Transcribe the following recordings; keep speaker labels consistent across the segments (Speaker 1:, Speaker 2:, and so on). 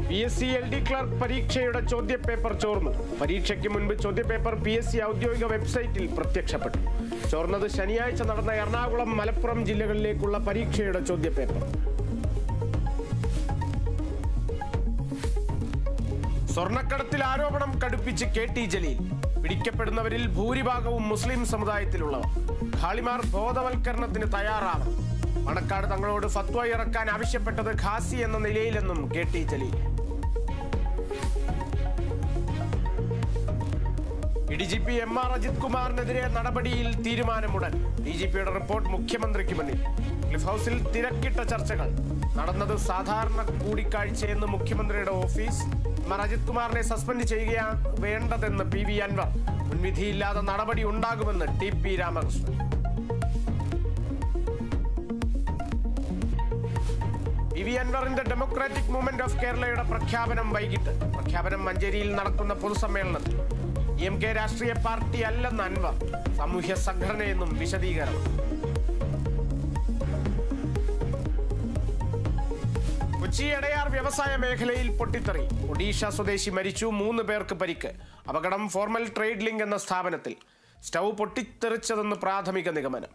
Speaker 1: PSC LD clerk പരീക്ഷയുടെ ചോദ്യപേപ്പർ ചോർന്നു. പരീക്ഷയ്ക്ക് മുൻപ് ചോദ്യപേപ്പർ PSC ഔദ്യോഗിക വെബ്സൈറ്റിൽ പ്രത്യക്ഷപ്പെട്ടു. ചോർന്നത് ശനിയാഴ്ച നടന്ന എറണാകുളം, മലപ്പുറം ജില്ലകളിലേക്കുള്ള പരീക്ഷയുടെ ചോദ്യപേപ്പർ. സ്വർണ്ണക്കടത്തിൽ ആരോപണം കടുപ്പിച്ച് KT ജലീൽ. പിടിക്കപ്പെടുന്നവരിൽ ഭൂരിഭാഗവും മുസ്ലിം സമുദായത്തിലുള്ളവർ. ഖാളിമാർ ബോധവൽക്കരണത്തിന് തയ്യാറാണ്. മണക്കാട് തങ്ങളോട് ഫത്വ ഇറക്കാൻ ആവശ്യപ്പെട്ടത് ഖാസി എന്ന നിലയിലെന്നും KT Jaleel. DGP MR Ajith കുമാറിനെതിരെ നടപടിയിൽ തീരുമാനമുടൻ. DGPയുടെ റിപ്പോർട്ട് മുഖ്യമന്ത്രിക്ക് മുന്നിൽ. ക്ലിഫ് ഹൗസിൽ തിരക്കിട്ട ചർച്ചകൾ. നടന്നത് സാധാരണ കൂടിക്കാഴ്ചയെന്ന് മുഖ്യമന്ത്രിയുടെ ഓഫീസ്. MR അജിത് കുമാറിനെ സസ്പെൻഡ് ചെയ്യുകയാണ് വേണ്ടതെന്ന് PV അൻവർ. മുൻവിധിയില്ലാതെ നടപടി ഉണ്ടാകുമെന്ന് TP രാമകൃഷ്ണൻ. PV അൻവറിന്റെ ഡെമോക്രാറ്റിക് മൂവ്മെന്റ് ഓഫ് കേരളയുടെ പ്രഖ്യാപനം വൈകിട്ട്. പ്രഖ്യാപനം മഞ്ചേരിയിൽ നടക്കുന്ന പൊതുസമ്മേളനത്തിൽ. EMK രാഷ്ട്രീയ പാർട്ടി അല്ലെന്ന് അൻവർ. സാമൂഹ്യ സംഘടനയെന്നും വിശദീകരണം. കൊച്ചി എടയാർ വ്യവസായ മേഖലയിൽ പൊട്ടിത്തെറി. ഒഡീഷ സ്വദേശി മരിച്ചു, 3 പേർക്ക് പരിക്ക്. അപകടം ഫോർമൽ ട്രേഡ് ലിങ്ക് എന്ന സ്ഥാപനത്തിൽ. സ്റ്റൗ പൊട്ടിത്തെറിച്ചതെന്ന് പ്രാഥമിക നിഗമനം.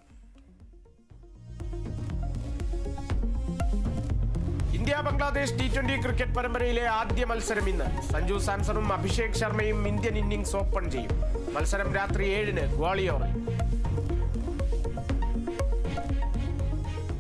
Speaker 1: ഇന്ത്യ ബംഗ്ലാദേശ് T20 ക്രിക്കറ്റ് പരമ്പരയിലെ ആദ്യ മത്സരം ഇന്ന്. സഞ്ജു സാംസണും അഭിഷേക് ശർമ്മയും ഇന്ത്യൻ ഇന്നിംഗ്സ് ഓപ്പൺ ചെയ്യും. മത്സരം രാത്രി 7-ന് ഗ്വാളിയോറിൽ.